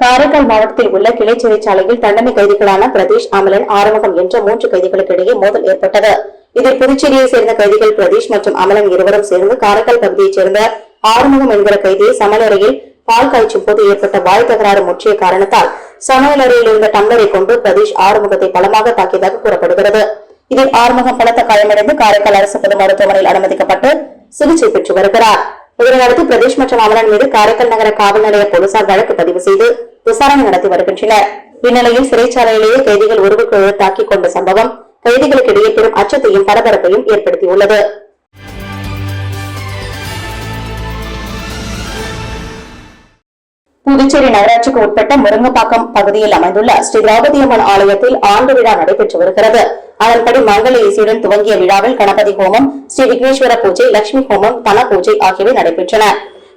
காரைக்கால் மாவட்டத்தில் உள்ள கிளை சிறைச்சாலையில் தண்டனை கைதிகளான பிரதீஷ், அமலன், ஆறுமுகம் என்ற 3 கைதிகளுக்கு இடையே மோதல் ஏற்பட்டது. இதில் புதுச்சேரியை சேர்ந்த கைதிகள் பிரதீஷ் மற்றும் அமலன் இருவரும் சேர்ந்து காரைக்கால் பகுதியைச் சேர்ந்த ஆறுமுகம் என்கிற கைதியை சமையலறையில் பால் காய்ச்சும் போது ஏற்பட்ட வாய் தகராறு முற்றிய காரணத்தால் சமையலறையில் இருந்த டம்ளரை கொண்டு பிரதீஷ் ஆறுமுகத்தை பலமாக தாக்கியதாக கூறப்படுகிறது. இதில் ஆறுமுகம் பலத்த காயமடைந்து காரைக்கால் அரசு பொது மருத்துவமனையில் அனுமதிக்கப்பட்டு சிகிச்சை பெற்று வருகிறார். இதனையடுத்து பிரதீஷ் மற்றும் அமலன் மீது காரைக்கால் நகர காவல் நிலைய போலீசார் வழக்கு பதிவு செய்து விசாரணை நடத்தி வருகின்றனர். இந்நிலையில் சிறைச்சாலையிலேயே கைதிகள் ஒருவருக்கு தாக்கிக் கொண்ட சம்பவம் கைதிகளுக்கு இடையே பெரும் அச்சத்தையும் பரபரப்பையும் ஏற்படுத்தியுள்ளது. புதுச்சேரி நகராட்சிக்கு உட்பட்ட முருங்கப்பாக்கம் பகுதியில் அமைந்துள்ள ஸ்ரீ திரௌபதி அம்மன் ஆலயத்தில் ஆண்டு விழா நடைபெற்று வருகிறது. அதன்படி மங்கள இசையுடன் துவங்கிய விழாவில் கணபதி ஹோமம், ஸ்ரீ விக்னேஸ்வர பூஜை, லட்சுமி ஹோமம், தன பூஜை ஆகியவை நடைபெற்றன.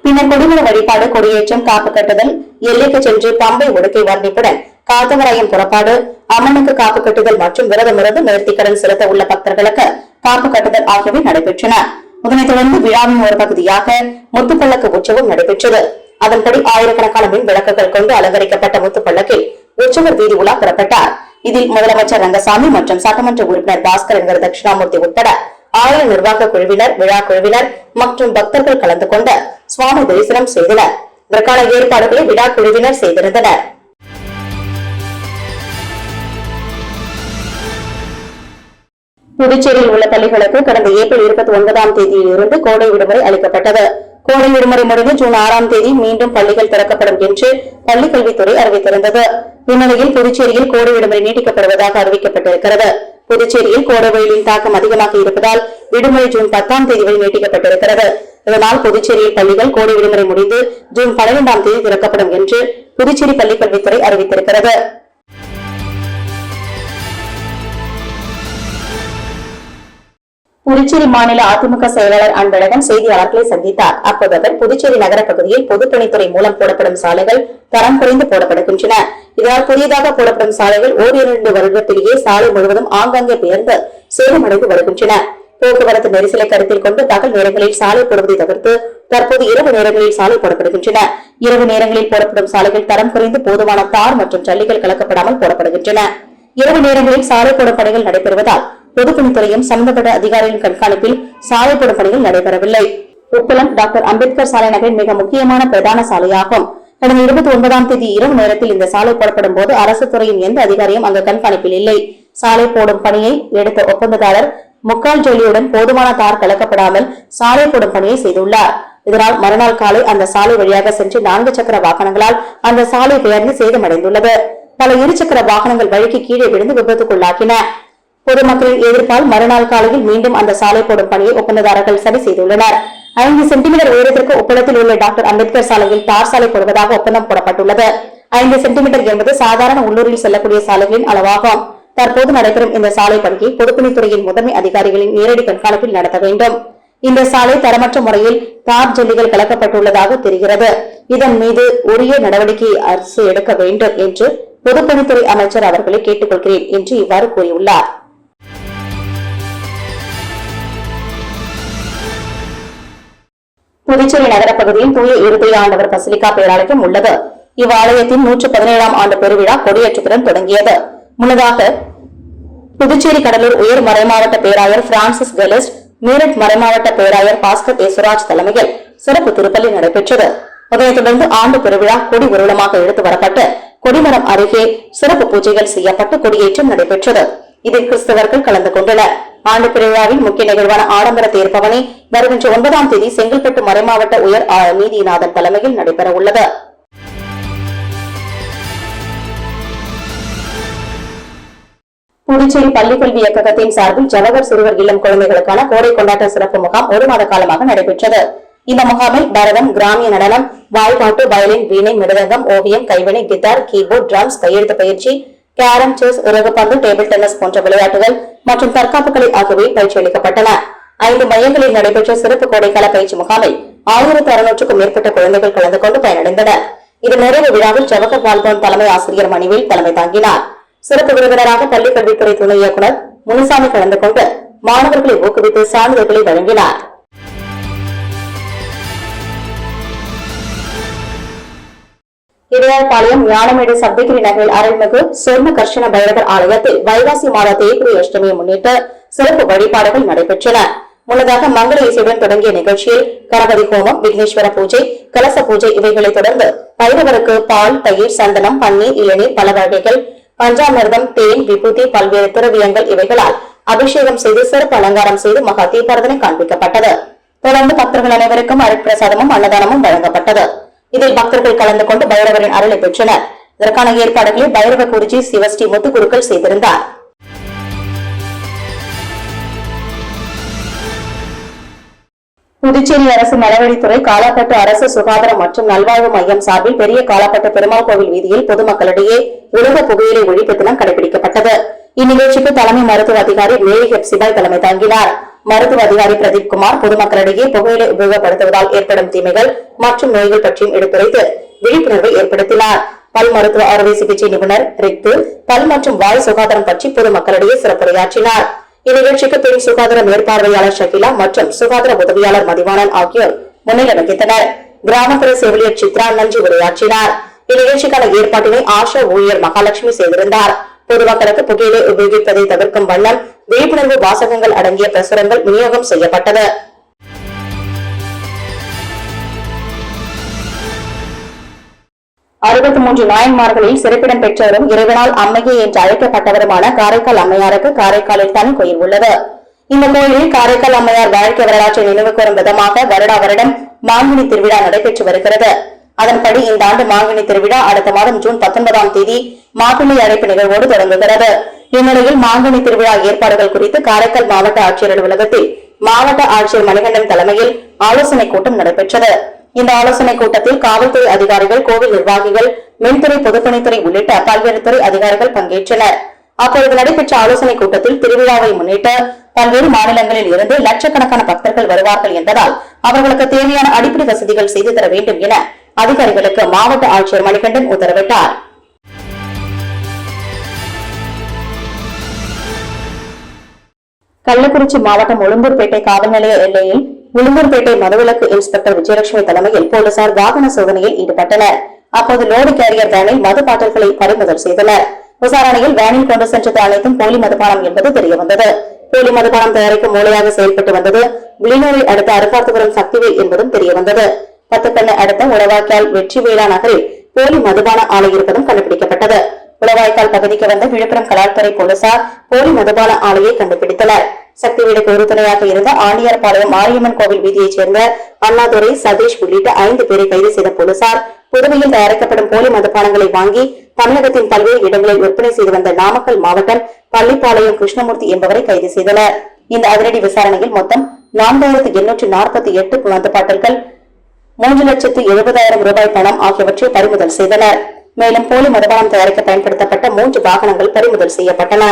பின்னர் கொடிமர வழிபாடு, கொடியேற்றம், காப்பு கட்டுதல், எல்லைக்கு சென்று பம்பை உடுக்கை வர்ணிப்புடன் காத்தவராயன் புறப்பாடு, அம்மனுக்கு காப்பு கட்டுதல் மற்றும் விரதமிருந்து நேர்த்திக்கடன் செலுத்த உள்ள பக்தர்களுக்கு காப்பு கட்டுதல் ஆகியவை நடைபெற்றன. இதனைத் தொடர்ந்து விழாவின் ஒரு பகுதியாக முத்துப்பள்ளக்கு உற்சவம் நடைபெற்றது. அதன்படி ஆயிரக்கணக்கான மின் விளக்குகள் கொண்டு அலங்கரிக்கப்பட்ட முத்துப்பள்ளக்கில் உற்சவர் வீதி உலா புறப்பட்டார். இதில் முதலமைச்சர் ரங்கசாமி மற்றும் சட்டமன்ற உறுப்பினர் பாஸ்கர் என்கிற தட்சிணாமூர்த்தி உட்பட ஆலய நிர்வாக குழுவினர், விழா குழுவினர் மற்றும் பக்தர்கள் கலந்து கொண்டு சுவாமி தரிசனம் செய்தனர். இதற்கான ஏற்பாடுகளை விழா குழுவினர் செய்திருந்தனர். புதுச்சேரியில் உள்ள பள்ளிகளுக்கு கடந்த ஏப்ரல் 29ஆம் தேதியில் இருந்து கோடை விடுமுறை அளிக்கப்பட்டது. கோடை விடுமுறை முடிந்து ஜூன் 6ஆம் தேதி மீண்டும் பள்ளிகள் திறக்கப்படும் என்று பள்ளிக்கல்வித்துறை அறிவித்திருந்தது. இந்நிலையில் புதுச்சேரியில் கோடை விடுமுறை நீட்டிக்கப்படுவதாக அறிவிக்கப்பட்டிருக்கிறது. புதுச்சேரியில் கோடை வெயிலின் தாக்கம் அதிகமாக இருப்பதால் விடுமுறை ஜூன் 10ஆம் தேதி வரை நீட்டிக்கப்பட்டிருக்கிறது. இதனால் புதுச்சேரியில் பள்ளிகள் கோடை விடுமுறை முடிந்து ஜூன் 12ஆம் தேதி திறக்கப்படும் என்று புதுச்சேரி பள்ளிக்கல்வித்துறை அறிவித்திருக்கிறது. புதுச்சேரி மாநில அதிமுக செயலாளர் அன்பழகன் செய்தியாளர்களை சந்தித்தார். அப்போது அவர் புதுச்சேரி நகர பகுதியில் பொதுப்பணித்துறை மூலம் போடப்படும் சாலைகள் தரம் குறைந்து போடப்படுகின்றன. இதனால் புதியதாக போடப்படும் சாலைகள் ஓரிரண்டு வருடத்திலேயே சாலை முழுவதும் ஆங்காங்கே பெயர்ந்து சேதமடைந்து வருகின்றன. போக்குவரத்து நெரிசலை கருத்தில் கொண்டு பகல் நேரங்களில் சாலை போடுவதை தவிர்த்து தற்போது இரவு நேரங்களில் சாலை போடப்படுகின்றன. இரவு நேரங்களில் போடப்படும் சாலைகள் தரம் குறைந்து போதுமான தார் மற்றும் ஜல்லிகள் கலக்கப்படாமல் போடப்படுகின்றன. இரவு நேரங்களில் சாலை போடும் பணிகள் நடைபெறுவதால் பொதுப்பணித்துறையும் சம்பந்தப்பட்ட அதிகாரிகளின் கண்காணிப்பில் சாலை போடும் பணிகள் நடைபெறவில்லை. உப்பளம் டாக்டர் அம்பேத்கர் சாலை நகரின் மிக முக்கியமான பிரதான சாலையாகும். கடந்த 29ஆம் தேதி இரவு நேரத்தில் இந்த சாலை போடப்படும் போது அரசு துறையின் எந்த அதிகாரியும் அங்கு கண்காணிப்பில் இல்லை. சாலை போடும் பணியை எடுத்த ஒப்பந்ததாரர் முக்கால் ஜல்லியுடன் போதுமான தார் கலக்கப்படாமல் சாலை போடும் பணியை செய்துள்ளார். இதனால் மறுநாள் காலை அந்த சாலை வழியாக சென்று 4 சக்கர வாகனங்களால் அந்த சாலை பெயர்ந்து சேதமடைந்துள்ளது. பல இருசக்கர வாகனங்கள் வழிக்கு கீழே விழுந்து விபத்துக்குள்ளாக்கின. பொதுமக்களின் எதிர்ப்பால் மறுநாள் காலையில் மீண்டும் அந்த சாலை போடும் பணியை ஒப்பந்ததாரர்கள் சரி செய்துள்ளனர். 5 சென்டிமீட்டர் உயரத்திற்கு உப்பளத்தில் உள்ள டாக்டர் அம்பேத்கர் சாலையில் தார் சாலை போடுவதாக ஒப்பந்தம் போடப்பட்டுள்ளது. 5 சென்டிமீட்டர் என்பது சாதாரண உள்ளூரில் செல்லக்கூடிய சாலைகளின் அளவாகும். தற்போது நடைபெறும் இந்த சாலை பணியை பொதுப்பணித்துறையின் முதன்மை அதிகாரிகளின் நேரடி கண்காணிப்பில் நடத்த வேண்டும். இந்த சாலை தரமற்ற முறையில் தார் ஜல்லிகள் கலக்கப்பட்டுள்ளதாக தெரிகிறது. இதன் மீது உரிய நடவடிக்கை அரசு எடுக்க வேண்டும் என்று பொதுப்பணித்துறை அமைச்சர் அவர்களை கேட்டுக் கொள்கிறேன் என்று இவ்வாறு கூறியுள்ளார். புதுச்சேரி நகர பகுதியில் தூய இருதய ஆண்டவர் பசிலிக்கா பேராலயம் உள்ளது. இவ்வாலயத்தின் 117ஆம் ஆண்டு பெருவிழா கொடியேற்றத்துடன் தொடங்கியது. முன்னதாக புதுச்சேரி கடலூர் உயர் மறைமாவட்ட பேராயர் பிரான்சிஸ் கெலிஸ்ட், மீரட் மறைமாவட்ட பேராயர் பாஸ்கர் ஏசுராஜ் தலைமையில் சிறப்பு திருப்பலி நடைபெற்றது. அதனைத் தொடர்ந்து ஆண்டு பெருவிழா கொடி ஊர்வலமாக எடுத்து வரப்பட்டு கொடிமரம் அருகே சிறப்பு பூஜைகள் செய்யப்பட்டு கொடியேற்றம் நடைபெற்றது. இதில் கிறிஸ்தவர்கள் கலந்து கொண்டனர். ஆண்டு பெருவிழாவில் முக்கிய நிகழ்வான ஆடம்பர தேர்ப்பவனி வருகின்ற 9ஆம் தேதி செங்கல்பட்டு மறைமாவட்ட உயர் நீதிநாதன் தலைமையில் நடைபெற உள்ளது. புதுச்சேரி பள்ளிக்கல்வி இயக்ககத்தின் சார்பில் ஜவஹர் சிறுவர் இல்லம் குழந்தைகளுக்கான கோடை கொண்டாட்ட சிறப்பு முகாம் 1 மாத காலமாக நடைபெற்றது. இந்த முகாமில் பரதம், கிராமிய நடனம், வாய்ப்பாட்டு, வயலின், வீணை, மிருதங்கம், ஓவியம், கைவினை, கிட்டார், கீபோர்ட், டிரம்ஸ், கையெழுத்து பயிற்சி, கேரம், செஸ், இறகுப்பந்து, டேபிள் டென்னிஸ் போன்ற விளையாட்டுகள் மற்றும் தற்காப்பு கலை ஆகியவை பயிற்சி அளிக்கப்பட்டன. 5 மையங்களில் நடைபெற்ற சிறப்பு கோடைக்கால பயிற்சி முகாமில் 1600க்கும் மேற்பட்ட குழந்தைகள் கலந்து கொண்டு பயனடைந்தனர். இது நிறைவு விழாவில் ஜவஹர் வால்பவன் தலைமை ஆசிரியர் மணிவேல் தலைமை தாங்கினார். சிறப்பு விருந்தினராக பள்ளி கல்வித்துறை துணை இயக்குநர் முனுசாமி கலந்து கொண்டு மாணவர்களை ஊக்குவித்து சான்றிதழ்களை வழங்கினார். இடையார்பாளையம் ஞானமேடு சப்தகிரி நகரில் அருள்மிகு சொர்ண கர்ஷண பைரவர் ஆலயத்தில் வைகாசி மாத தேய்பிரை அஷ்டமியை முன்னிட்டு சிறப்பு வழிபாடுகள் நடைபெற்றன. முன்னதாக மங்கள இசையுடன் தொடங்கிய நிகழ்ச்சியில் கணபதி ஹோமம், விக்னேஸ்வர பூஜை, கலச பூஜை இவைகளை தொடர்ந்து பைரவருக்கு பால், தயிர், சந்தனம், பன்னீர், இளநீர், பல வகைகள், பஞ்சாமிர்தம், தேன், விபூதி, பல்வேறு திரவியங்கள் இவைகளால் அபிஷேகம் செய்து சிறப்பு அலங்காரம் செய்து மகா தீபாரதனை காண்பிக்கப்பட்டது. தொடர்ந்து பக்தர்கள் அனைவருக்கும் அருட்பிரசாதமும் அன்னதானமும் வழங்கப்பட்டது. இதில் பக்தர்கள் கலந்து கொண்டு பைரவரின் அருளை பெற்றனர். இதற்கான ஏற்பாடுகளை பைரவ குருஜி சிவஸ்ரீ முத்துக்குருக்கள் செய்திருந்தார். புதுச்சேரி அரசு நலவழித்துறை காலாப்பட்டு அரசு சுகாதார மற்றும் நல்வாழ்வு மையம் சார்பில் பெரிய காலாப்பட்டு பெருமாள் கோவில் வீதியில் பொதுமக்களிடையே உலக புகையிலை ஒழிப்பு தினம் கடைபிடிக்கப்பட்டது. இந்நிகழ்ச்சிக்கு தலைமை மருத்துவ அதிகாரி மேரி ஹெப்சிபாய் தலைமை தாங்கினார். மருத்துவ அதிகாரி பிரதீப் குமார் பொதுமக்களிடையே புகையிலை உபயோகப்படுத்துவதால் ஏற்படும் தீமைகள் மற்றும் நோய்கள் பற்றியும் எடுத்துரைத்து விழிப்புணர்வை ஏற்படுத்தினார். பல் மருத்துவ அறுவை சிகிச்சை நிபுணர் ரித்து பல் மற்றும் வாய் சுகாதாரம் பற்றி பொதுமக்களிடையே சிறப்புரையாற்றினார். இந்நிகழ்ச்சிக்கு பெண் சுகாதார மேற்பார்வையாளர் ஷகிலா மற்றும் சுகாதார உதவியாளர் மதிவாணன் ஆகியோர் முன்னிலை வகித்தனர். கிராமப்புற செவிலியர் சித்ரா நன்றி உரையாற்றினார். இந்நிகழ்ச்சிக்கான ஏற்பாட்டினை ஆஷா ஊழியர் மகாலட்சுமி செய்திருந்தார். பொதுமக்களுக்கு புகையிலை உபயோகிப்பதை தவிர்க்கும் வண்ணம் விழிப்புணர்வு வாசகங்கள் அடங்கிய பிரசுரங்கள் விநியோகம் செய்யப்பட்டது. அறுபத்தி 3 நாயன்மார்களில் சிறப்பிடம் பெற்றவரும் இறைவனால் அம்மையே என்று அழைக்கப்பட்டவருமான காரைக்கால் அம்மையாருக்கு காரைக்காலில் தனி கோயில் உள்ளது. இந்த கோயிலில் காரைக்கால் அம்மையார் வாழ்க்கை வரலாற்றை நினைவு கூறும் விதமாக வருடா வருடம் மாங்கனி திருவிழா நடைபெற்று வருகிறது. அதன்படி இந்த ஆண்டு மாங்கனி திருவிழா அடுத்த மாதம் ஜூன் 19ஆம் தேதி மாப்பிள்ளை அழைப்பு நிகழ்வோடு தொடங்குகிறது. இந்நிலையில் மாங்கனி திருவிழா ஏற்பாடுகள் குறித்து காரைக்கால் மாவட்ட ஆட்சியர் அலுவலகத்தில் மாவட்ட ஆட்சியர் மணிகண்டன் தலைமையில் ஆலோசனைக் கூட்டம் நடைபெற்றது. இந்த ஆலோசனைக் கூட்டத்தில் காவல்துறை அதிகாரிகள், கோவில் நிர்வாகிகள், மின்துறை, பொதுப்பணித்துறை உள்ளிட்ட பல்வேறு துறை அதிகாரிகள் பங்கேற்றனர். அப்பொழுது நடைபெற்ற ஆலோசனைக் கூட்டத்தில் திருவிழாவை முன்னிட்டு பல்வேறு மாநிலங்களில் இருந்து லட்சக்கணக்கான பக்தர்கள் வருவார்கள் என்பதால் அவர்களுக்கு தேவையான அடிப்படை வசதிகள் செய்து தர வேண்டும் என அதிகாரிகளுக்கு மாவட்ட ஆட்சியர் மணிகண்டன் உத்தரவிட்டார். கள்ளக்குறிச்சி மாவட்டம் உளுந்தூர்பேட்டை காவல் நிலைய எல்லையில் உளுந்தூர்பேட்டை மதுவிலக்கு இன்ஸ்பெக்டர் விஜயலட்சுமி தலைமையில் போலீசார் வாகன சோதனையில் ஈடுபட்டனர். அப்போது லோடு கேரியர் வேனில் மது பாட்டில்களை பறிமுதல் செய்தனர். விசாரணையில் வேனில் கொண்டு சென்றது அனைத்தும் போலி மதுபானம் என்பது தெரியவந்தது. போலி மதுபானம் தயாரிக்கும் மூலையாக செயல்பட்டு வந்தது விளிநூரை அடுத்த அருப்பார்த்தபுரம் சக்திவேல் என்பதும் தெரியவந்தது. பத்துக்கண்ணை அடுத்த உளவாய்க்கால் வெற்றிவேலா நகரில் போலி மதுபான ஆலை இருப்பதும் கண்டுபிடிக்கப்பட்டது. உளவாய்க்கால் பகுதிக்கு வந்த விழுப்புரம் கலால்துறை போலீசார் போலி மதுபான ஆலையை கண்டுபிடித்தனர். சக்திவேலுக்கு உறுதுணையாக இருந்த ஆண்டியார்பாளையம் மாரியம்மன் கோவில் வீதியைச் சேர்ந்த அண்ணாதுரை, சதீஷ் உள்ளிட்ட 5 பேரை கைது செய்த போலீசார் புதுவையில் தயாரிக்கப்படும் போலி மதுபானங்களை வாங்கி தமிழகத்தின் பல்வேறு இடங்களில் விற்பனை செய்து வந்த நாமக்கல் மாவட்டம் பள்ளிப்பாளையம் கிருஷ்ணமூர்த்தி என்பவரை கைது செய்தனர். இந்த அதிரடி விசாரணையில் மொத்தம் 4848 மது பாட்டில்கள், 3,70,000 ரூபாய் பணம் ஆகியவற்றை பறிமுதல் செய்தனர். மேலும் போலி மதுபானம் தயாரிக்க பயன்படுத்தப்பட்ட 3 வாகனங்கள் பறிமுதல் செய்யப்பட்டன.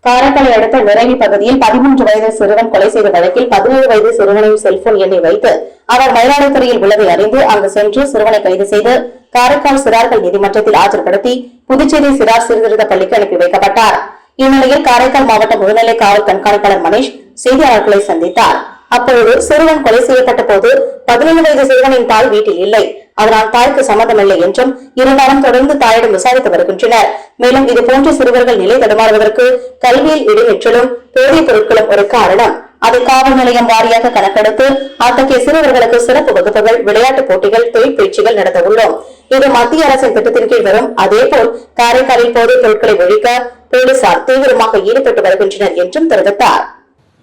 காரைக்காலை அடுத்த நிரவி பகுதியில் 13 வயது சிறுவன் கொலை செய்த வழக்கில் 17 வயது சிறுவனின் செல்போன் எண்ணை வைத்து அவர் மயிலாடுதுறையில் உள்ளதை அறிந்து அங்கு சென்று சிறுவனை கைது செய்து காரைக்கால் சிறார்கள் நீதிமன்றத்தில் ஆஜர்படுத்தி புதுச்சேரி சிறார் சீர்திருத்த பள்ளிக்கு அனுப்பி வைக்கப்பட்டார். இந்நிலையில் காரைக்கால் மாவட்ட முதுநிலை காவல் கண்காணிப்பாளர் மணிஷ் செய்தியாளர்களை சந்தித்தார். அப்பொழுது சிறுவன் கொலை செய்யப்பட்ட போது 17 வயது சிறுவனின் தாய் வீட்டில் இல்லை, அதனால் தாய்க்கு சம்மதமில்லை என்றும் இருந்தாலும் தொடர்ந்து தாயிடம் விசாரித்து வருகின்றனர். மேலும் இதுபோன்ற சிறுவர்கள் நிலை தடுமாறுவதற்கு கல்வியில் இடைநிற்றலும் போதைப் பொருட்களும் ஒரு காரணம். அதை காவல் நிலையம் வாரியாக கணக்கெடுத்து அத்தகைய சிறுவர்களுக்கு சிறப்பு வகுப்புகள், விளையாட்டுப் போட்டிகள், தொழிற்பயிற்சிகள் நடத்த உள்ளோம். இது மத்திய அரசின் திட்டத்தின் கீழ் வரும். அதேபோல் காரைக்காலில் போதைப் பொருட்களை ஒழிக்க போலீசார் தீவிரமாக ஈடுபட்டு வருகின்றனர் என்றும் தெரிவித்தார்.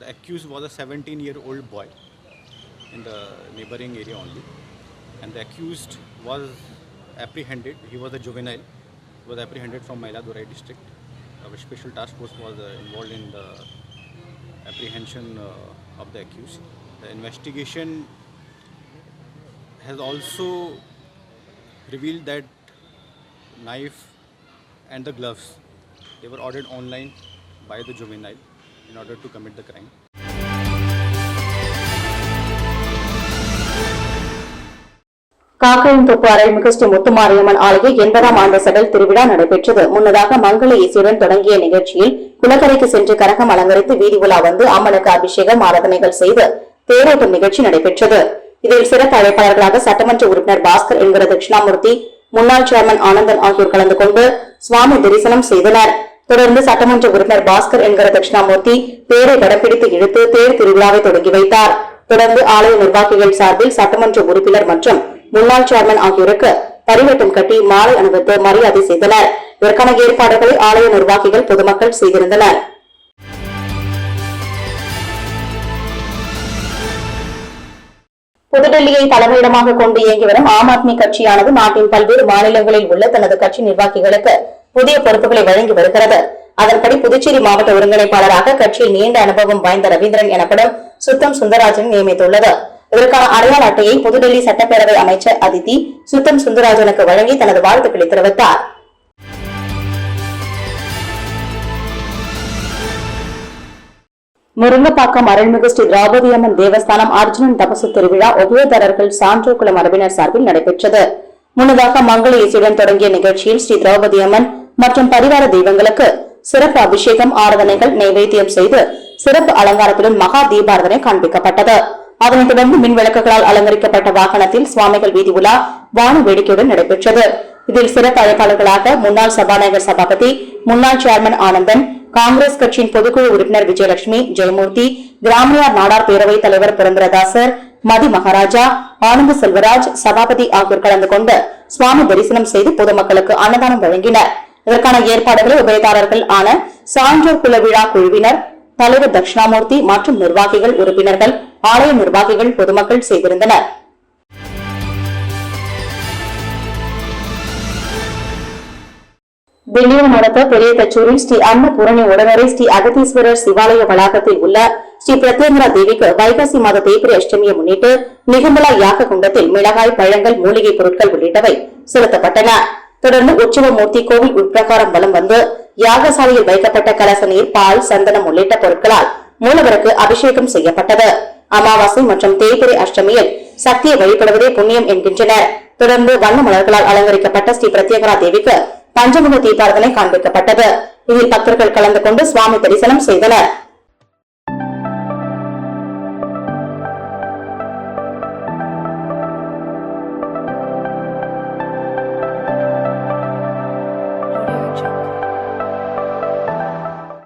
The accused was a 17-year-old boy in the neighboring area only, and the accused was apprehended. He was a juvenile. He was apprehended from Mailadurai district. A special task force was involved in the apprehension of the accused. The investigation has also revealed that knife and the gloves, they were ordered online by the juvenile in order to commit the crime. காக்கையின் தொப்பு அருள்மிகு ஸ்ரீ முத்துமாரியம்மன் ஆலய 80ஆம் ஆண்டு செடல் திருவிழா நடைபெற்றது. முன்னதாக மங்கள இசையுடன் தொடங்கிய நிகழ்ச்சியில் குளக்கரைக்கு சென்று கரகம் அலங்கரித்து வீதி உலா வந்து அம்மனுக்கு அபிஷேகம், ஆராதனைகள் செய்து தேரோட்டம் நிகழ்ச்சி நடைபெற்றது. இதில் சிறப்பு அழைப்பாளர்களாக சட்டமன்ற உறுப்பினர் பாஸ்கர் என்கிற தட்சிணாமூர்த்தி, முன்னாள் சேர்மன் ஆனந்தன் ஆகியோர் கலந்து கொண்டு சுவாமி தரிசனம் செய்தனர். தொடர்ந்து சட்டமன்ற உறுப்பினர் பாஸ்கர் என்கிற தட்சிணாமூர்த்தி தேரை படம்பிடித்து இழுத்து தேர் திருவிழாவை தொடங்கி வைத்தார். தொடர்ந்து ஆலய நிர்வாகிகள் சார்பில் சட்டமன்ற உறுப்பினர் மற்றும் முன்னாள் சேர்மன் ஆகியோருக்கு பரிவட்டம் கட்டி மாலை அணிவித்து மரியாதை செய்தனர். இதற்கான ஏற்பாடுகளை ஆலய நிர்வாகிகள் பொதுமக்கள் செய்திருந்தனர். புதுடெல்லியை தலைமையிடமாக கொண்டு இயங்கி வரும் ஆம் ஆத்மி கட்சியானது நாட்டின் பல்வேறு மாநிலங்களில் உள்ள தனது கட்சி நிர்வாகிகளுக்கு புதிய பொறுப்புகளை வழங்கி வருகிறது. அதன்படி புதுச்சேரி மாவட்ட ஒருங்கிணைப்பாளராக கட்சியில் நீண்ட அனுபவம் வாய்ந்த ரவீந்திரன் எனப்படும் சுத்தம் சுந்தரராஜன் நியமித்துள்ளது. இதற்கான அடையாள அட்டையை புதுடெல்லி சட்டப்பேரவை அமைச்சர் அதிதி சுத்தம் சுந்தரராஜனுக்கு வழங்கி தனது வாழ்த்துக்களை தெரிவித்தார். முருங்கப்பாக்கம் அருள்மிகு ஸ்ரீ திரௌபதி அம்மன் தேவஸ்தானம் அர்ஜுனன் தபசு திருவிழா உபயதாரர்கள் சான்றோர் குல மரபினர் சார்பில் நடைபெற்றது. முன்னதாக மங்கள இசையுடன் தொடங்கிய நிகழ்ச்சியில் ஸ்ரீ திரௌபதி அம்மன் மற்றும் பரிவார தெய்வங்களுக்கு சிறப்பு அபிஷேகம், ஆராதனைகள், நைவேத்தியம் செய்து சிறப்பு அலங்காரத்துடன் மகா தீபாராதனை காண்பிக்கப்பட்டது. அதனைத் தொடர்ந்து மின் விளக்குகளால் அலங்கரிக்கப்பட்ட வாகனத்தில் சுவாமிகள் வீதி உலா வான வேடிக்கையுடன் நடைபெற்றது. இதில் சிறப்பு அழைப்பாளர்களாக முன்னாள் சபாநாயகர் சபாபதி, முன்னாள் சேர்மன் ஆனந்தன், காங்கிரஸ் கட்சியின் பொதுக்குழு உறுப்பினர் விஜயலட்சுமி, ஜெயமூர்த்தி, கிராமியார் நாடார் பேரவைத் தலைவர் புரந்தரதாசர், மதி மகாராஜா, ஆனந்த செல்வராஜ், சபாபதி ஆகியோர் கலந்து கொண்டு சுவாமி தரிசனம் செய்து பொதுமக்களுக்கு அன்னதானம் வழங்கினர். இதற்கான ஏற்பாடுகளை உபயதாரர்கள் ஆன சான்றோர் குல விழா குழுவினர், தலைவர் தட்சிணாமூர்த்தி மற்றும் நிர்வாகிகள், உறுப்பினர்கள், ஆலய நிர்வாகிகள், பொதுமக்கள் செய்திருந்தனர். வில்லியம் அடுத்த பெரிய தச்சூரில் ஸ்ரீ அன்னபூரணி உடனரை ஸ்ரீ அகதீஸ்வரர் சிவாலய வளாகத்தில் உள்ள ஸ்ரீ பிரத்யங்கரா தேவிக்கு வைகாசி மாத தேய்பிரை அஷ்டமியை முன்னிட்டு நிகம்பலா யாக குண்டத்தில் மிளகாய், பழங்கள், மூலிகை பொருட்கள் உள்ளிட்டவை செலுத்தப்பட்டன. தொடர்ந்து உற்சவ மூர்த்தி கோவில் உட்பிரகாரம் வலம் வந்து யாகசாலையில் வைக்கப்பட்ட கலச நீர், பால், சந்தனம் உள்ளிட்ட பொருட்களால் மூலவருக்கு அபிஷேகம் செய்யப்பட்டது. அமாவாசை மற்றும் தேய்பிரை அஷ்டமியில் சக்தியை வழிபடுவதே புண்ணியம் என்கின்றனர். தொடர்ந்து வண்ண மலர்களால் அலங்கரிக்கப்பட்ட ஸ்ரீ பிரத்யங்கரா தேவிக்கு பஞ்சமுக தீபாரதனை காண்பிக்கப்பட்டது. இதில் பக்தர்கள் கலந்து கொண்டு சுவாமி தரிசனம் செய்தனர்.